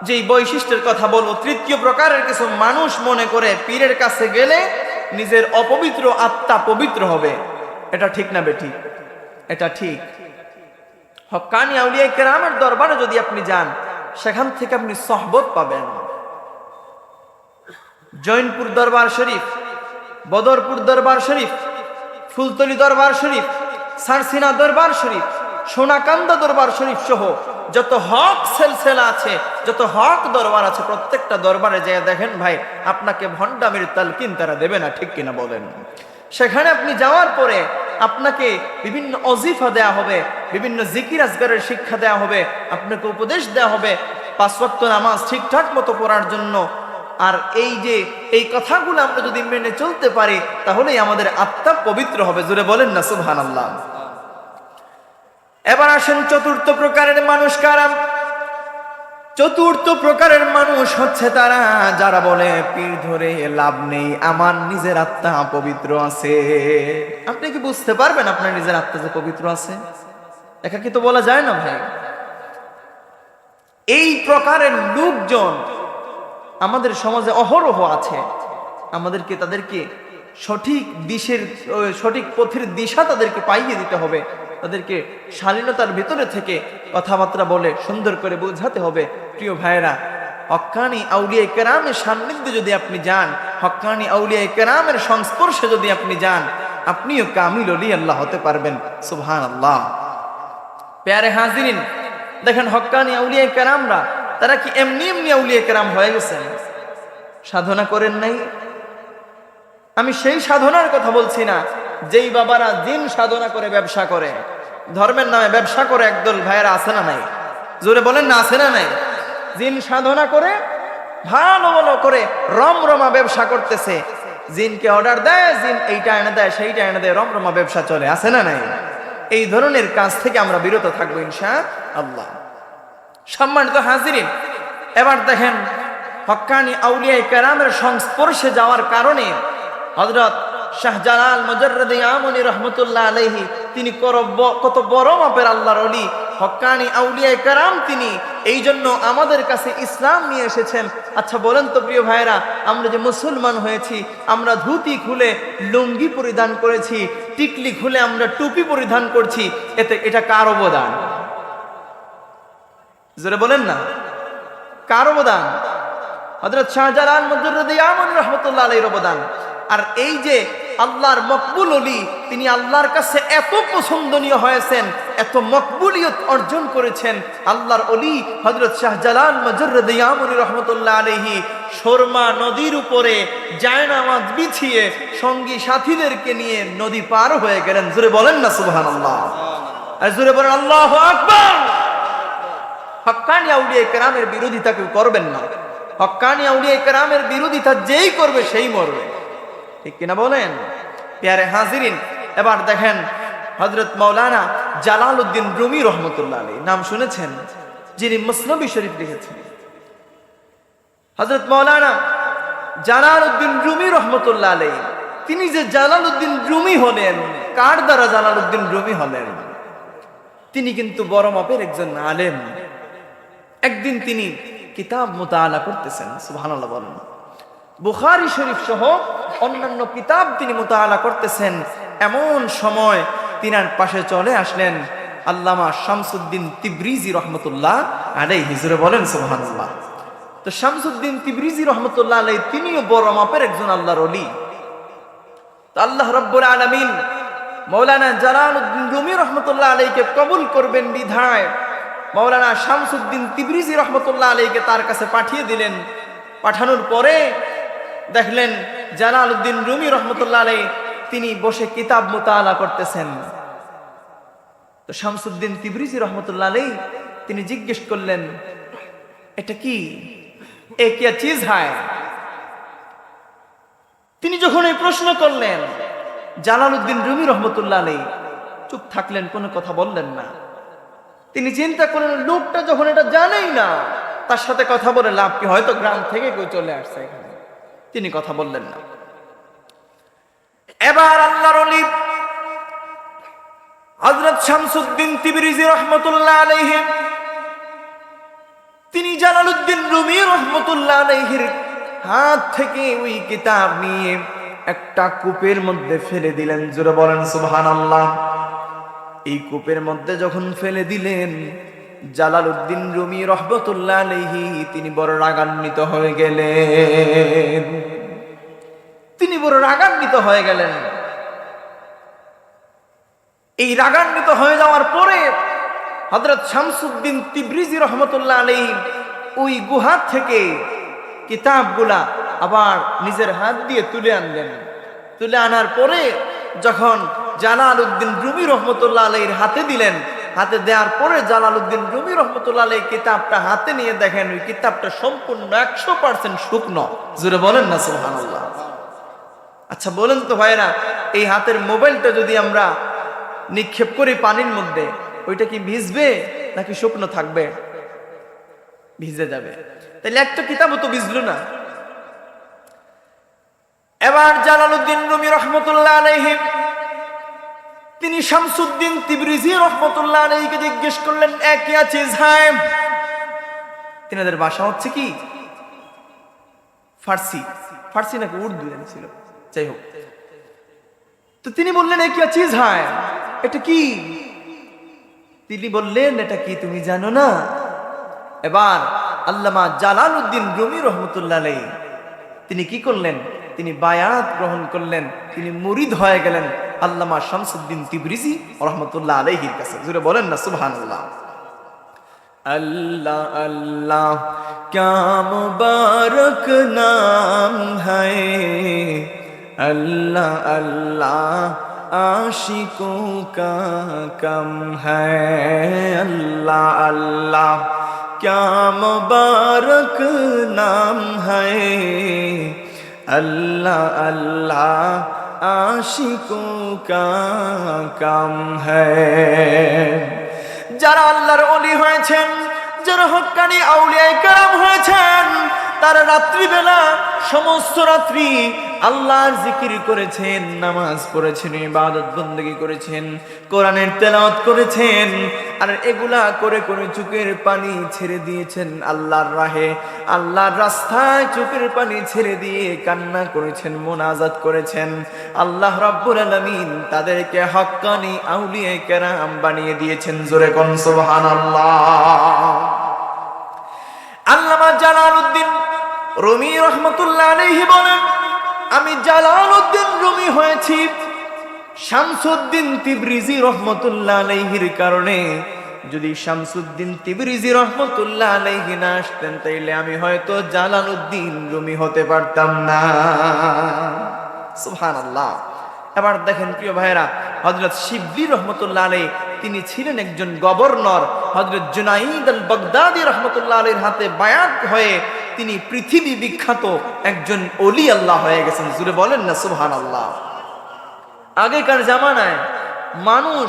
যেই বৈশিষ্ট্যের কথা বলবো, তৃতীয় প্রকারের কিছু মানুষ মনে করে পীরের কাছে গেলে নিজের অপবিত্র আত্মা পবিত্র হবে। এটা ঠিক না বেঠিক? এটা ঠিক। হক্কানি আউলিয়া কেরামের দরবারে যদি আপনি যান, সেখান থেকে আপনি সহবত পাবেন। জৈনপুর দরবার শরীফ, বদরপুর দরবার শরীফ, ফুলতলি দরবার শরীফ, সারসিনা দরবার শরীফ, সোনাকান্দা দরবার শরীফ সহ যত হক সেলসেলা আছে, যত হক দরবার আছে, প্রত্যেকটা দরবারে যেয়ে দেখেন ভাই, আপনাকে ভণ্ডামির তালকিন তারা দেবে না। ঠিক কিনা বলেন? সেখানে আপনি যাওয়ার পরে আপনাকে বিভিন্ন অজিফা দেয়া হবে, বিভিন্ন জিকির আজগারের শিক্ষা দেয়া হবে, আপনাকে উপদেশ দেয়া হবে 5 ওয়াক্ত নামাজ ঠিকঠাক মতো পড়ার জন্য। আর এই যে এই কথাগুলো আমরা যদি মেনে চলতে পারি, তাহলেই আমাদের আত্মা পবিত্র হবে। জোরে বলেন না সুবহানাল্লাহ। এবার আসেন চতুর্থ প্রকারের মানুষ কারা? চতুর্থ প্রকারের মানুষ হচ্ছে তারা যারা বলে পীর ধরে লাভ নেই, আমার নিজের আত্মা পবিত্র আছে। আপনি কি বুঝতে পারবেন আপনার নিজের আত্মা যে পবিত্র আছে? একা কি তো বলা যায় না ভাই। এই প্রকারের লোকজন আমাদের সমাজে অহরহ আছে। আমাদেরকে তাদেরকে সঠিক পথের দিশা তাদেরকে পাইয়ে দিতে হবে। তাদেরকে শালীনতার ভিতরে থেকে কথাবার্তা বলে সুন্দর করে বোঝাতে হবে। প্রিয় ভাইয়েরা, হক্কানি আউলিয়া কেরামের সান্নিধ্যে যদি আপনি যান, হক্কানি আউলিয়া কেরামের সংস্পর্শে যদি আপনি যান, আপনিও কামিল ওলি আল্লাহ হতে পারবেন। সুবহানাল্লাহ। প্যারে হাজিরিন, দেখেন হক্কানি আউলিয়া কেরামরা তারা কি এমনি এমনি আউলিয়া কেরাম হয়ে গেছেন? সাধনা করেন নাই? আমি সেই সাধনার কথা বলছি না যেই বাবারা জিন সাধনা করে ব্যবসা করে, ধর্মের নামে ব্যবসা করে একদল ভাইয়েরা আছে না নাই? জোরে বলেন না, আছে না নাই? জিন সাধনা করে ভালো ভালো করে রমরমা ব্যবসা করতেছে। জিনকে অর্ডার দেয়, জিন এইটা এনে দেয়, সেইটা এনে দেয়, রমরমা ব্যবসা চলে, আছে না নাই? এই ধরনের কাজ থেকে আমরা বিরত থাকবো ইনশাআল্লাহ। সম্মানিত হাজিরিন, এবার দেখেন হক্কানি আউলিয়া কেরামের সংস্পর্শে যাওয়ার কারণে হযরত শাহজালাল মুজাররদি আমনি রহমতুল্লাহ আলাইহি তিনি কত বড় মাপের আল্লাহর ওলি, হক্কানি আউলিয়া কেরাম। তিনি এই জন্য আমাদের কাছে ইসলাম নিয়ে এসেছেন। আচ্ছা বলেন তো প্রিয় ভাইরা, আমরা যে মুসলমান হয়েছি, আমরা ধুতি খুলে লুঙ্গি পরিধান করেছি, টিকলি খুলে আমরা টুপি পরিধান করছি, এটা কার অবদান? জোরে বলেন না, কার অবদান? হযরত শাহজালাল মুজাররদি আমনি রহমতুল্লাহ আলাইহির অবদান। আর এই যে আল্লাহর মকবুল ওলি, তিনি আল্লাহর কাছে এত পছন্দনীয় হয়েছেন, এত মকবুলিয়ত অর্জন করেছেন। আল্লাহর ওলি হযরত শাহজালাল মুজাররদি আমনি রহমতুল্লাহ আলাইহি সুরমা নদীর উপরে জায়নামাজ বিছিয়ে সঙ্গী সাথীদেরকে নিয়ে নদী পার হয়ে গেলেন। জোরে বলেন না সুবহানাল্লাহ। আর জোরে বলেন আল্লাহু আকবার। হক্কানি আউলিয়া কেরামের বিরোধিতা কেউ করবেন না। হক্কানি আউলিয়া কেরামের বিরোধিতা যেই করবে সেই মরবে। ঠিক কিনা বলেন? প্যারে হাজিরিন, এবার দেখেন হযরত মাওলানা জালালউদ্দিন রুমি রহমতুল্লাহ আলাইহি, নাম শুনেছেন? যিনি মুসনবী শরীফ লিখেছেন। হযরত মাওলানা জালালউদ্দিন রুমি রহমতুল্লাহ আলাইহি, তিনি যে জালালউদ্দিন রুমি হলেন, কার দ্বারা জালালউদ্দিন রুমি হলেন? তিনি কিন্তু বড় মাপের একজন আলেম। একদিন তিনি কিতাব মুতাআলা করতেছেন, সুবহানাল্লাহ বলেন। বুখারী শরীফ সহ অন্যান্য কিতাব তিনি মুতাআলা করতেছেন। এমন সময় তিনার পাশে চলে আসলেন আল্লামা শামসুদ্দিন তিবরিজি রহমতুল্লাহ আলাইহি। জোরে বলেন সুবহানাল্লাহ। তো শামসুদ্দিন তিবরিজি রহমতুল্লাহ আলাইহি তিনিও বড় মাপের একজন আল্লাহর ওলি। তো আল্লাহ রাব্বুল আলামিন মাওলানা জালালউদ্দিন রুমি রহমতুল্লাহ আলাইহিকে কবুল করবেন বিধায় মাওলানা শামসুদ্দিন তিবরিজি রহমতুল্লাহ আলাইহিকে তার কাছে পাঠিয়ে দিলেন। পাঠানোর পরে দেখলেন জালালউদ্দিন রুমি রহমতুল্লাহ আলাইহি তিনি বসে কিতাব মুতাআলা করতেছেন। তো শামসুদ্দিন তিবরিজি রহমতুল্লাহ আলাইহি তিনি জিজ্ঞেস করলেন, এটা কি, এ কিয়া চিজ হায়? তিনি যখন এই প্রশ্ন করলেন, জালালউদ্দিন রুমি রহমতুল্লাহ আলাইহি চুপ থাকলেন, কোনো কথা বললেন না। তিনি চিন্তা করলেন, লোকটা যখন এটা জানেই না, তার সাথে কথা বলে লাভ কি? হয়তো গ্রাম থেকে কেউ চলে আসছে এখানে, তিনি কথা বললেন না। এবার আল্লাহর ওলি হযরত শামসুদ্দিন তিবরিজি রাহমাতুল্লাহ আলাইহি, তিনি জালালউদ্দিন রুমি রাহমাতুল্লাহ আলাইহির হাত থেকে ওই কিতাব নিয়ে একটা কূপের মধ্যে ফেলে দিলেন। জোরে বলেন সুবহানাল্লাহ। এই কূপের মধ্যে যখন ফেলে দিলেন, জালালউদ্দিন রুমি রাহমাতুল্লাহ আলাইহি তিনি বড় রাগান্বিত হয়ে গেলেন। তিনি বড় রাগান্বিত হয়ে গেলেন। এই রাগান্বিত হয়ে যাওয়ার পরে হযরত শামসুদ্দিন তিবরিজি রাহমাতুল্লাহ আলাইহি ওই গুহা থেকে কিতাবগুলা আবার নিজের হাত দিয়ে তুলে আনলেন। তুলে আনার পরে যখন জালালউদ্দিন রুমি রাহমাতুল্লাহ আলাইহির হাতে দিলেন, হাতে দেওয়ার পরে জালালউদ্দিন রুমি রাহমাতুল্লাহ আলাইহি কিতাবটা হাতে নিয়ে দেখেন ওই কিতাবটা সম্পূর্ণ 100% শুকনো। জোরে বলেন না সুবহানাল্লাহ। আচ্ছা বলেন তো ভাইরা, এই হাতের মোবাইলটা যদি আমরা নিক্ষেপ করি পানির মধ্যে, ওইটা কি ভিজবে নাকি শুকনো থাকবে? ভিজে যাবে। তাহলে একটা কিতাবও তো ভিজলো না। এবার জালালউদ্দিন রুমি রাহমাতুল্লাহ আলাইহি তিনি শামসুদ্দিন তিবরিজি রাহমাতুল্লাহ আলাইহিকে জিজ্ঞেস করলেন, কিয়া চিজ হ্যায়? তিনাদের ভাষা হচ্ছে কি ফার্সি, ফার্সি নাকি উর্দু ছিল, যাই হোক। তো তিনি বললেন, কিয়া চিজ হ্যায়, এটা কি? তিনি বললেন, এটা কি তুমি জানো না? এবার আল্লামা জালালউদ্দিন রুমি রাহমাতুল্লাহ আলাইহি তিনি কি করলেন? তিনি বায়াত গ্রহণ করলেন, তিনি মুরিদ হয়ে গেলেন আল্লামা শামসুদ্দিন তিবরিজি রাহমাতুল্লাহ আলাইহির কাছে। জোরে বলেন না সুবহানাল্লাহ। अल्लाह अल्लाह क्या मुबारक नाम है, अल्लाह अल्लाह आशिकों का कम है, अल्लाह अल्लाह क्या मुबारक नाम है, अल्लाह अल्लाह आशिकों का कम है। যারা আল্লাহর ওলি হয়েছেন, যারা হক্কানি আউলিয়ায়ে কেরাম হয়েছেন, তারা রাত্রিবেলা সমস্ত রাত্রি আল্লাহর জিকির করেছেন, নামাজ পড়েছেন, ইবাদত বন্দেগী করেছেন, কোরআনের তেলাওয়াত করেছেন, আর এগুলা করে করে চোখের পানি ছেড়ে দিয়েছেন আল্লাহর রাহে, আল্লাহর রাস্তায় চোখের পানি ছেড়ে দিয়ে কান্না করেছেন, মুনাজাত করেছেন। আল্লাহ রাব্বুল আলামিন তাদেরকে হক্কানি আউলিয়ায়ে কেরাম বানিয়ে দিয়েছেন। জোরে কোন সুবহানাল্লাহ। আল্লামা জালালউদ্দিন রুমি রাহমাতুল্লাহ আলাইহি বলেন, আমি জালালউদ্দিন রুমি হয়েছি শামসুদ্দিন তিবরিজি রাহমাতুল্লাহ আলাইহির কারণে। যদি শামসুদ্দিন তিবরিজি রাহমাতুল্লাহ আলাইহি না আসতেন, তাইলে আমি হয়তো জালালউদ্দিন রুমি হতে পারতাম না। সুবহানাল্লাহ। এবার দেখেন প্রিয় ভাইরা, হযরত শিবলি রাহমাতুল্লাহ আলাইহি তিনি ছিলেন একজন গভর্নর। হযরত জুনাইদ আল বাগদাদি রাহমাতুল্লাহ আলাইহির হাতে বায়াত হয়ে তিনি পৃথিবী বিখ্যাত একজন ওলি আল্লাহ হয়ে গেছেন। জুড়ে বলেন না সুবহানাল্লাহ। আগেকার জামানায় মানুষ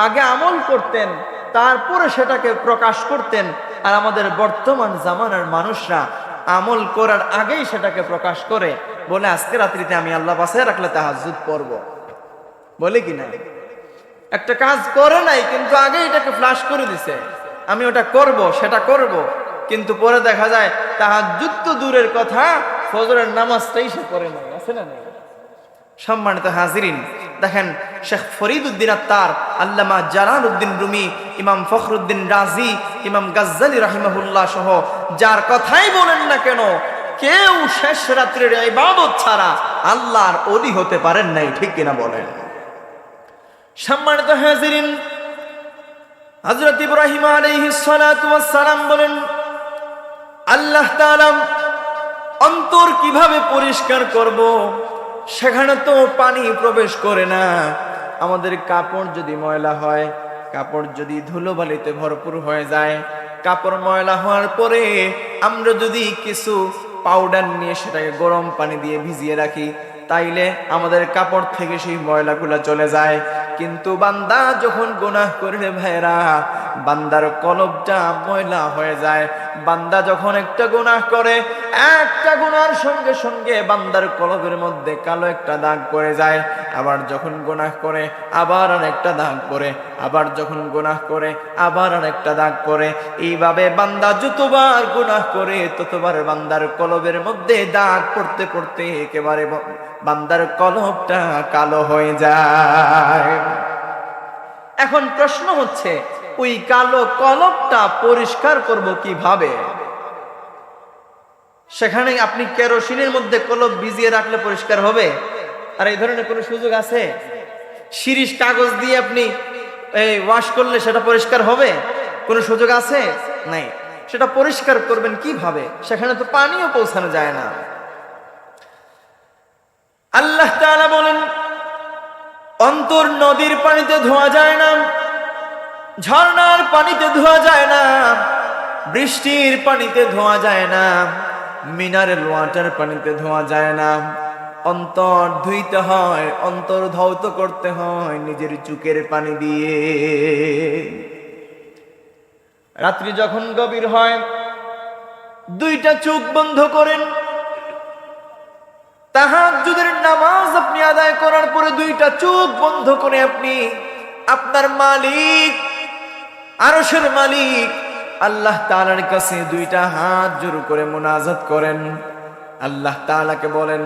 আগে আমল করতেন, তারপরে সেটাকে প্রকাশ করতেন, আর আমাদের বর্তমান জামানার মানুষরা আমল করার আগেই সেটাকে প্রকাশ করে, বলে আজকে রাত্রিতে আমি আল্লাহ বাসায় রাখলে তাহাজ্জুদ পড়ব, বলে কি না? একটা কাজ করে নাই কিন্তু আগে এটাকে ফ্লাশ করে দিছে, আমি ওটা করব, সেটা করব, কিন্তু পরে দেখা যায় তাহাজ্জুদ তো দূরের কথা, ফজরের নামাজটাই সে পড়ে নাই। আছে না? সম্মানিত হাজিরিন, দেখেন শেখ ফরিদউদ্দিন আত্তার, আল্লামা জালালউদ্দিন রুমি, ইমাম ফখরুদ্দিন রাজি, ইমাম গাজ্জালি রাহিমাহুল্লাহ সহ যার কথাই বলেন না কেন, কেউ শেষ রাত্রির ইবাদত ছাড়া আল্লাহর ওলি হতে পারেন নাই। ঠিক কিনা বলেন? সম্মানিত হাজিরিন, হযরত ইব্রাহিম আলাইহিস সালাতু ওয়াস সালাম বলেন, আল্লাহ তাআলা অন্তর কিভাবে পরিষ্কার করব? সেখানে তো পানি প্রবেশ করে না। আমাদের কাপড় যদি ময়লা হয়, কাপড় যদি ধুলোবালিতে ভরপুর হয়ে যায়, কাপড় ময়লা হওয়ার পরে আমরা যদি কিছু পাউডার নিয়ে সেটাকে গরম পানি দিয়ে ভিজিয়ে রাখি, তাইলে আমাদের কাপড় থেকে সেই ময়লাগুলো চলে যায়। কিন্তু বান্দা যখন গুনাহ করে ভাইরা, বান্দার কলবটা ময়লা হয়ে যায়। বান্দা যখন একটা গুনাহ করে, একটা গুনার সঙ্গে সঙ্গে বান্দার কলবের মধ্যে কালো একটা দাগ পড়ে যায়। আবার যখন গুনাহ করে আবার আরেকটা দাগ পড়ে, আবার যখন গুনাহ করে আবার আরেকটা দাগ পড়ে। এইভাবে বান্দা যতবার গুনাহ করে ততবার বান্দার কলবের মধ্যে দাগ পড়তে পড়তে একেবারে বান্দার কলবটা কালো হয়ে যায়। এখন প্রশ্ন হচ্ছে, ওই কালো কলবটা পরিষ্কার করব কিভাবে? সেখানে আপনি কেরোসিনের মধ্যে কলব ভিজিয়ে রাখলে পরিষ্কার হবে? আর এই ধরনের কোনো সুযোগ আছে? শিরিষ কাগজ দিয়ে আপনি ওয়াশ করলে সেটা পরিষ্কার হবে? কোনো সুযোগ আছে? নাই। সেটা পরিষ্কার করবেন কিভাবে? সেখানে তো পানিও পৌঁছানো যায় না। আল্লাহ তাআলা বলেন, অন্তর নদীর পানিতে ধোয়া যায় না, ঝর্ণার পানিতে ধোয়া যায় না, বৃষ্টির পানিতে ধোয়া যায় না, মিনারেল ওয়াটার পানিতে ধোয়া যায় না। অন্তর ধুইতে হয়, অন্তর ধৌত করতে হয় নিজের চোখের পানি দিয়ে। রাত্রি যখন গভীর হয়, দুইটা চোখ বন্ধ করেন, তাহাজ্জুদের নামাজ আপনি আদায় করার পরে দুইটা চোখ বন্ধ করে আপনি আপনার মালিক, আরশের মালিক আল্লাহ তাআলার কাছে দুইটা হাত জোড় করে মুনাজাত করেন। আল্লাহ তাআলাকে বলেন,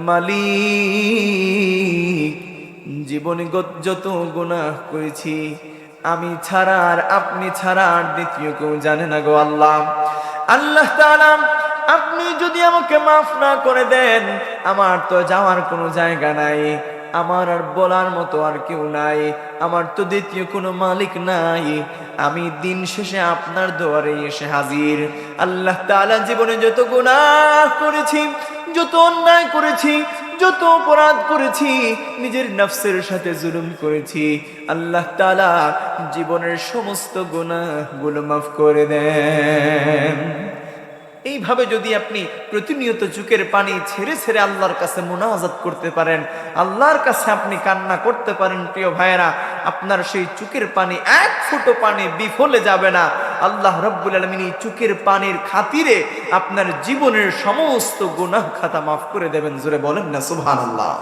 মালিক, জীবনে যত গুনাহ করেছি আমি ছাড়া আর আপনি ছাড়া আর দ্বিতীয় কেউ জানে না গো আল্লাহ। আল্লাহ তাআলা, আপনি যদি আমাকে মাফ না করে দেন, আমার তো যাওয়ার কোনো জায়গা নাই, আমার আর বলার মতো আর কেউ নাই, আমার তো দ্বিতীয় কোনো মালিক নাই, আমি দিন শেষে আপনার দুয়ারে এসে হাজির। আল্লাহ তাআলা, জীবনে যত গুনাহ করেছি, যত অন্যায় করেছি, যত অপরাধ করেছি, নিজের নফসের সাথে জুলুম করেছি, আল্লাহ তাআলা জীবনের সমস্ত গুনাহগুলো মাফ করে দেন। এইভাবে যদি আপনি প্রতিনিয়ত চোখের পানি ছেড়ে ছেড়ে আল্লাহর কাছে মুনাজাত করতে পারেন, আল্লাহর কাছে আপনি কান্না করতে পারেন, প্রিয় ভাইয়েরা, আপনার সেই চোখের পানি এক ফোঁটা পানি বিফলে যাবে না। আল্লাহ রাব্বুল আলামিন এই চোখের পানির খাতিরে আপনার জীবনের সমস্ত গুনাহ খাতা মাফ করে দেবেন। জোরে বলেন না সুবহানাল্লাহ।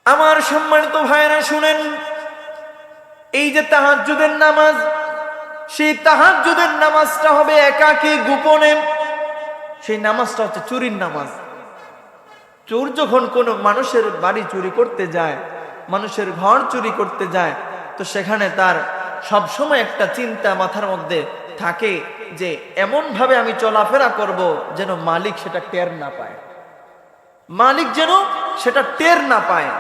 আমার সম্মানিত ভাইয়েরা শুনেন, এই যে তাহাজ্জুদের নামাজ, সেই তাহাজ্জুদের নামাজটা হবে একাকী গোপনে। সেই নামাজটা হচ্ছে চুরির নামাজ। চোর যখন কোনো মানুষের বাড়ি চুরি করতে যায়, মানুষের ঘর চুরি করতে যায়, তো সেখানে তার সব সময় একটা চিন্তা মাথার মধ্যে থাকে যে এমন ভাবে আমি চলাফেরা করব যেন মালিক সেটা টের না পায়, মালিক যেন সেটা টের না পায়।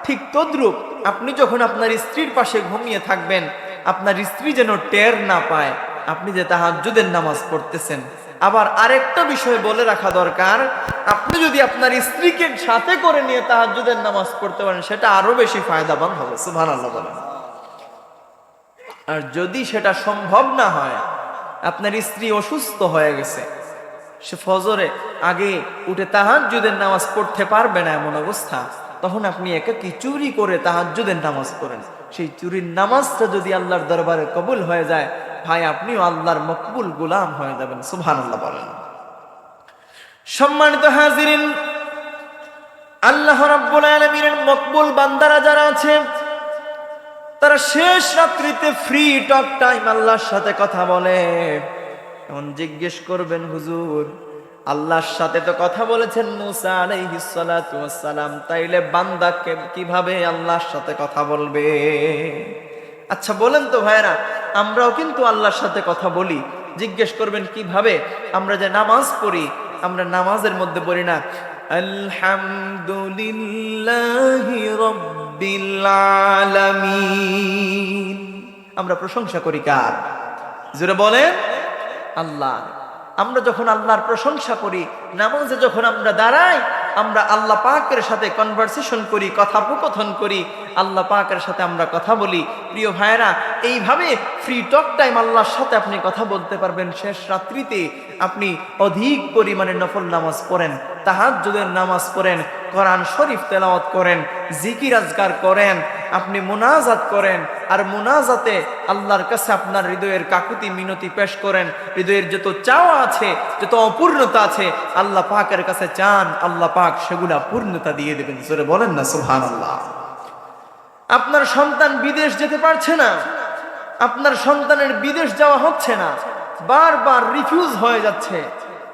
ঠিক তদ্রূপ আপনি যখন আপনার স্ত্রীর পাশে ঘুমিয়ে থাকবেন, আপনার স্ত্রী যেন টের না পায় আপনি যে তাহাজ্জুদের নামাজ পড়তেছেন। আবার আরেকটা বিষয় বলে রাখা দরকার, আপনি যদি আপনার স্ত্রীকে সাথে করে নিয়ে তাহাজ্জুদের নামাজ পড়তে পারেন, সেটা আরো বেশি ফায়দাবান হবে। সুবহানাল্লাহ বলেন। আর যদি সেটা সম্ভব না হয়, আপনার স্ত্রী অসুস্থ হয়ে গেছে, সে ফজরে আগে উঠে তাহাজ্জুদের নামাজ পড়তে পারবে না এমন অবস্থা, তখন আপনি একাকী চুরি করে তাহাজ্জুদের নামাজ পড়েন। সেই চুরির নামাজটা যদি আল্লাহর দরবারে কবুল হয়ে যায়, ভাই আপনিও আল্লাহর মকবুল গোলাম হয়ে যাবেন। সুবহানাল্লাহ বলেন। সম্মানিত হাজিরিন, আল্লাহ রাব্বুল আলামিনের মকবুল বান্দারা যারা আছে, তারা শেষ রাত্রিতে ফ্রি টক টাইম আল্লাহর সাথে কথা বলে। এখন জিজ্ঞেস করবেন, হুজুর আল্লাহর সাথে তো কথা বলেছেন মুসা আলাইহিস সালাতু ওয়াস সালাম, তাইলে বান্দা কিভাবে আল্লাহর সাথে কথা বলবে? আচ্ছা বলেন তো ভাইরা, আমরাও কিন্তু আল্লাহর সাথে কথা বলি। জিজ্ঞেস করবেন কিভাবে? আমরা যে নামাজ পড়ি, আমরা নামাজের মধ্যে পড়ি না আলহামদুলিল্লাহি রাব্বিল আলামিন? আমরা প্রশংসা করি কার? জোরে বলেন, আল্লাহ। আমরা যখন আল্লাহর প্রশংসা করি, নামাজে যখন আমরা দাঁড়াই, আমরা আল্লাহ পাকের সাথে কনভারসেশন করি, কথোপকথন করি, আল্লাহ পাকের সাথে আমরা কথা বলি। প্রিয় ভাইয়েরা, এইভাবে ফ্রি টক টাইম আল্লাহর সাথে আপনি কথা বলতে পারবেন। শেষ রাত্রিতে আপনি অধিক পরিমাণে নফল নামাজ পড়েন, তাহাজ্জুদের নামাজ পড়েন, কোরআন শরীফ তেলাওয়াত করেন, জিকির আজকার করেন, আপনি মুনাজাত করেন, আর মুনাজাতে আল্লাহর কাছে আপনার হৃদয়ের কাকুতি মিনতি পেশ করেন। হৃদয়ের যত চাওয়া আছে, যত অপূর্ণতা আছে, আল্লাহ পাকের কাছে চান, আল্লাহ পাক সেগুলা পূর্ণতা দিয়ে দেবেন। জোরে বলেন না সুবহানাল্লাহ। আপনার সন্তান বিদেশ যেতে পারছে না, আপনার সন্তানের বিদেশ যাওয়া হচ্ছে না, বারবার রিফিউজ হয়ে যাচ্ছে,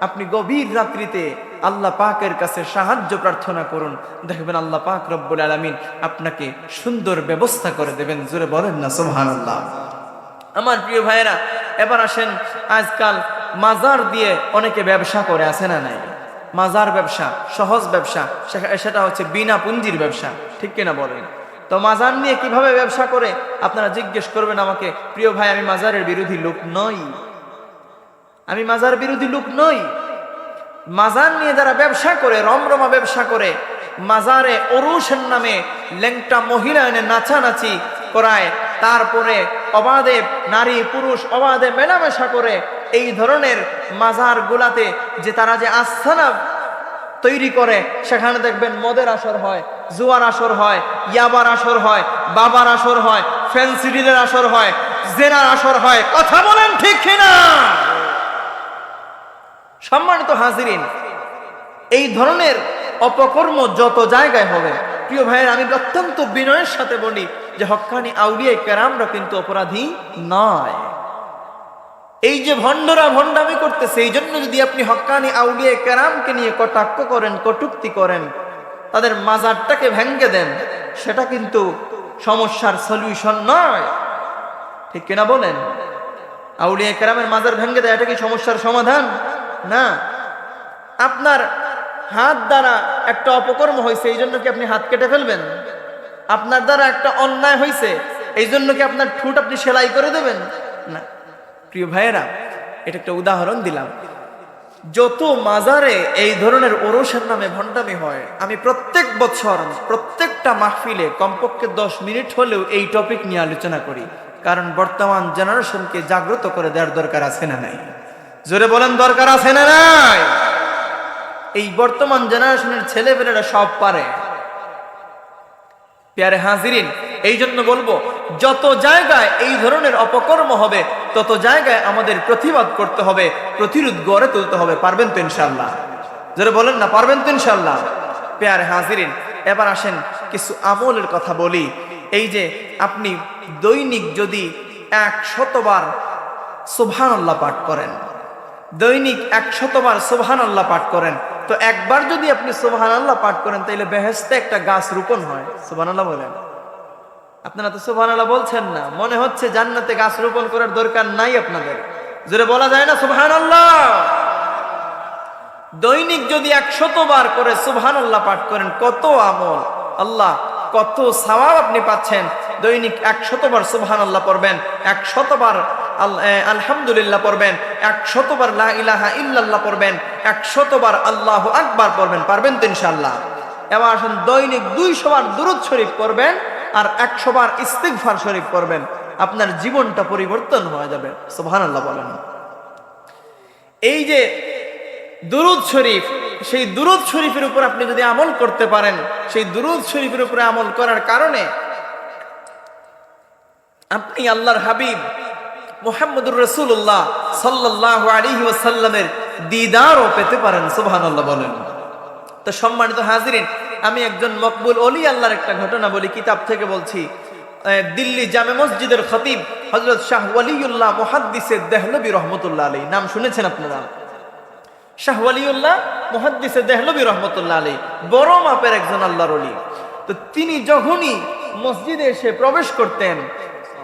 আপনি গভীর রাত্রিতে আল্লাহ পাকের কাছে সাহায্য প্রার্থনা করুন, দেখবেন আল্লাহ পাক রব্বুল আলামিন আপনাকে সুন্দর ব্যবস্থা করে দেবেন। জোরে বলেন না সুবহানাল্লাহ। আমার প্রিয় ভাইয়েরা, এবার আসেন, আজকাল মাজার দিয়ে অনেকে ব্যবসা করে, আছে না নাই? মাজার ব্যবসা সহজ ব্যবসা, সেটা হচ্ছে বিনা পুঁজির ব্যবসা, ঠিক কিনা বলেন? তো মাজার নিয়ে কিভাবে ব্যবসা করে আপনারা জিজ্ঞেস করবেন আমাকে। প্রিয় ভাই, আমি মাজারের বিরোধী লোক নই, আমি মাজার বিরোধী লোক নই। মাজার নিয়ে যারা ব্যবসা করে, রমরমা ব্যবসা করে, মাজারে ওরুসের নামে ল্যাংটা মহিলা এনে নাচানাচি করায়, তারপরে অবাধে নারী পুরুষ অবাধে মেলামেশা করে, এই ধরনের মাজার গুলাতে যে তারা যে আস্থানা তৈরি করে, সেখানে দেখবেন মদের আসর হয়, জুয়ার আসর হয়, ইয়াবার আসর হয়, বাবার আসর হয়, ফ্যান্সি ডিলের আসর হয়, জেনার আসর হয়। কথা বলেন ঠিক কিনা? সম্মানিত হাজিরিন, এই ধরনের অপকর্ম যত জায়গায় হবে, প্রিয় ভাইয়ের, আমি অত্যন্ত বিনয়ের সাথে বলি যে হক্কানি আউলিয়া কেরামরা কিন্তু অপরাধী নয়। এই যে ভণ্ডরা ভণ্ডামি করতেছে, এই জন্য যদি আপনি হক্কানি আউলিয়া কেরামকে নিয়ে কটাক্ষ করেন, কটূক্তি করেন, তাদের মাজারটাকে ভেঙ্গে দেন, সেটা কিন্তু সমস্যার সলিউশন নয়, ঠিক কিনা বলেন? আউলিয়া কেরামের মাজার ভেঙ্গে দেয়, এটা কি সমস্যার সমাধান? না। আপনার হাত দ্বারা একটা অপকর্ম হয়েছে, এই জন্য কি আপনি হাত কেটে ফেলবেন? আপনার দ্বারা একটা অন্যায় হয়েছে, এই জন্য কি আপনার ঠোঁট আপনি সেলাই করে দেবেন? না। প্রিয় ভাইয়েরা, এটা একটা উদাহরণ দিলাম। যত মাজারে এই ধরনের ওরসের নামে ভণ্ডামি হয়, আমি প্রত্যেক বছর প্রত্যেকটা মাহফিলে কমপক্ষে 10 মিনিট হলেও এই টপিক নিয়ে আলোচনা করি, কারণ বর্তমান জেনারেশনকে জাগ্রত করে দেওয়ার দরকার আছে না নাই? জোরে বলেন, দরকার আছে না নাই? এই বর্তমান জেনারেশনের ছেলেপেলেরা সব পারে। প্যারে হাজিরিন, এই জন্য বলবো, যত জায়গায় এই ধরনের অপকর্ম হবে, তত জায়গায় আমাদের প্রতিবাদ করতে হবে, প্রতিরোধ গড়ে তুলতে হবে। পারবেন তো ইনশাল্লাহ? যারা বলেন না, পারবেন তো ইনশাল্লাহ? প্যারে হাজিরিন, এবার আসেন কিছু আমলের কথা বলি। এই যে আপনি দৈনিক যদি 100 বার সুবহানাল্লাহ পাঠ করেন, দৈনিক 100 বার সুবহানাল্লাহ পাঠ করেন, তো একবার যদি আপনি সুবহানাল্লাহ পাঠ করেন, তাইলে বেহেশতে একটা গাছ রোপণ হয়। সুবহানাল্লাহ বলেন। আপনারা তো সুবহানাল্লাহ বলছেন না, মনে হচ্ছে জান্নাতে গাছ রোপণ করার দরকার নাই আপনাদের। জোরে বলা যায় না সুবহানাল্লাহ? দৈনিক যদি 100 বার করে সুবহানাল্লাহ পাঠ করেন, কত আমল, আল্লাহ কত সওয়াব আপনি পাচ্ছেন। দৈনিক 100 বার সুবহানাল্লাহ পড়বেন, 100 বার আলহামদুলিল্লাহ পড়বেন, 100 বার লা ইলাহা ইল্লাল্লাহ পড়বেন, 100 বার আল্লাহু আকবার পড়বেন। পারবেন তো ইনশাআল্লাহ? এবার আসুন, দৈনিক 200 বার দুরূদ শরীফ পড়বেন আর 100 বার ইস্তিগফার শরীফ পড়বেন, আপনার জীবনটা পরিবর্তন হয়ে যাবে। সুবহানাল্লাহ বলেন। এই যে দুরূদ শরীফ, সেই দুরূদ শরীফের উপর আপনি যদি আমল করতে পারেন, সেই দুরূদ শরীফের উপরে আমল করার কারণে আপনি আল্লাহর হাবিব মুহাম্মদুর রাসূলুল্লাহ সাল্লাল্লাহু আলাইহি ওয়াসাল্লামের দিদারও পেতে পারেন। সুবহানাল্লাহ বলেন। তো সম্মানিত হাজিরিন, আমি একজন মকবুল ওলি আল্লাহর একটা ঘটনা বলি, কিতাব থেকে বলছি। দিল্লি জামে মসজিদের খতিব হযরত শাহ ওয়ালিউল্লাহ মুহাদ্দিসে দেহলভী রহমাতুল্লাহ আলাইহি, নাম শুনেছেন আপনারা? শাহ ওয়ালিউল্লাহ মুহাদ্দিসে দেহলভী রহমাতুল্লাহ আলাইহি বড় মাপের একজন আল্লাহর ওলি। তো তিনি যখনই মসজিদে এসে প্রবেশ করতেন,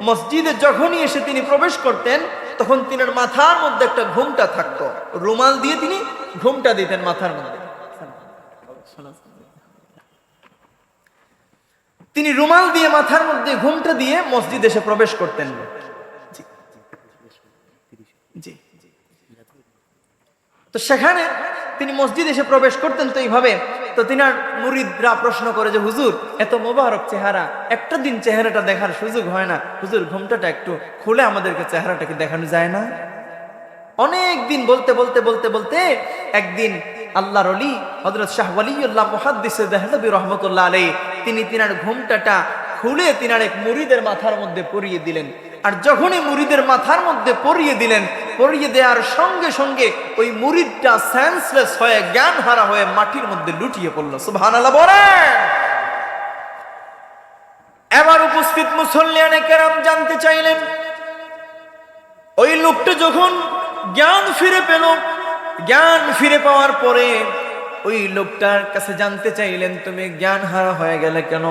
মসজিদে যখনই এসে তিনি প্রবেশ করতেন, তখন তিনার মাথার মধ্যে একটা ঘুমটা থাকতো, রুমাল দিয়ে তিনি ঘুমটা দিতেন মাথার মধ্যে। তিনি রুমাল দিয়ে মাথার মধ্যে ঘুমটা দিয়ে মসজিদ এসে প্রবেশ করতেন। তো সেখানে তিনি মসজিদ এসে প্রবেশ করতেন, তো এইভাবে তো তিনার মুরিদরা প্রশ্ন করে যে হুজুর এত মোবারক চেহারা, একটা দিন চেহারাটা দেখার সুযোগ হয় না, হুজুর ঘোমটাটা একটু খুলে আমাদেরকে চেহারাটাকে দেখানো যায় না? অনেক দিন বলতে বলতে বলতে বলতে একদিন আল্লাহর ওলি হযরত শাহ ওয়ালিউল্লাহ মুহাদ্দিস দেহলভী রহমাতুল্লাহ আলাইহি তিনি তিনার ঘোমটাটা খুলে তিনার এক মুরিদের মাথার মধ্যে পরিয়ে দিলেন। আর যখনই মুরিদের মাথার মধ্যে পরিয়ে দিলেন, পরিয়ে দেওয়ার সঙ্গে সঙ্গে ওই মুরিদটা সেন্সলেস হয়ে জ্ঞান হারা হয়ে মাটির মধ্যে লুটিয়ে পড়ল। সুবহানাল্লাহ বলেন। এবার উপস্থিত মুসল্লিয়ানে কেরাম জানতে চাইলেন, ওই লোকটা যখন জ্ঞান ফিরে পেল, জ্ঞান ফিরে পাওয়ার পরে ওই লোকটার কাছে জানতে চাইলেন, তুমি জ্ঞান হারা হয়ে গেলে কেন?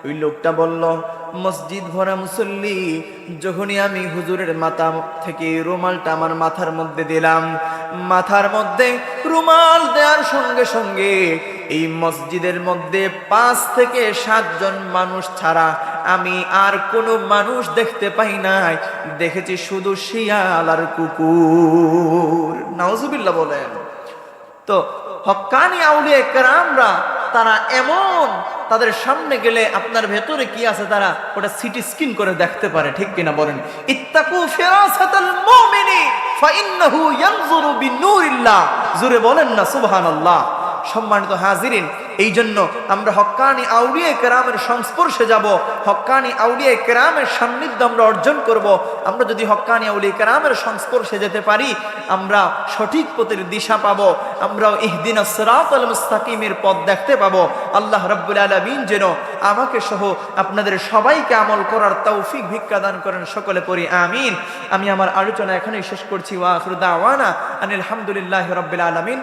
ওই লোকটা বলল, মসজিদ ভরা মুসল্লি, যখনই আমি হুজুরের মাথা থেকে রুমালটা আমার মাথার মধ্যে দিলাম, মাথার মধ্যে রুমাল দেওয়ার সঙ্গে সঙ্গে এই মসজিদের মধ্যে 5 থেকে 7 জন মানুষ ছাড়া আমি আর কোনো মানুষ দেখতে পাই নাই, দেখেছি শুধু শিয়াল আর কুকুর। নাউজুবিল্লাহ বলেন। তো হক্কানি আউলিয়া কেরামরা তারা এমন, তাদের সামনে গেলে আপনার ভেতরে কি আছে তারা ওটা সিটি স্ক্যান করে দেখতে পারে, ঠিক কিনা বলেন? ইত্তাকু ফিরাসাতাল মুমিনি ফাইন্নাহু ইয়ানজুরু বিনূরিল্লাহ। জোরে বলেন না সুবহানাল্লাহ। সম্মানিত হাজিরিন, এই জন্য আমরা হক্কানি আউলিয়া কেরামের সংস্পর্শে যাব, হক্কানি আউলিয়া কেরামের সান্নিধ্য আমরা অর্জন করব। আমরা যদি হক্কানি আউলিয়া কেরামের সংস্পর্শে যেতে পারি, আমরা সঠিক পথের দিশা পাবো, আমরা ইহদিনাস সিরাতাল মুস্তাকিমের পথ দেখতে পাবো। আল্লাহ রাব্বুল আলামিন যেন আমাকে সহ আপনাদের সবাইকে আমল করার তৌফিক ভিক্ষা দান করেন। সকলে পড়ি আমিন। আমি আমার আলোচনা এখানেই শেষ করছি। ওয়া আখিরু দাওয়ানা আনিল হামদুলিল্লাহি রাব্বিল আলামিন।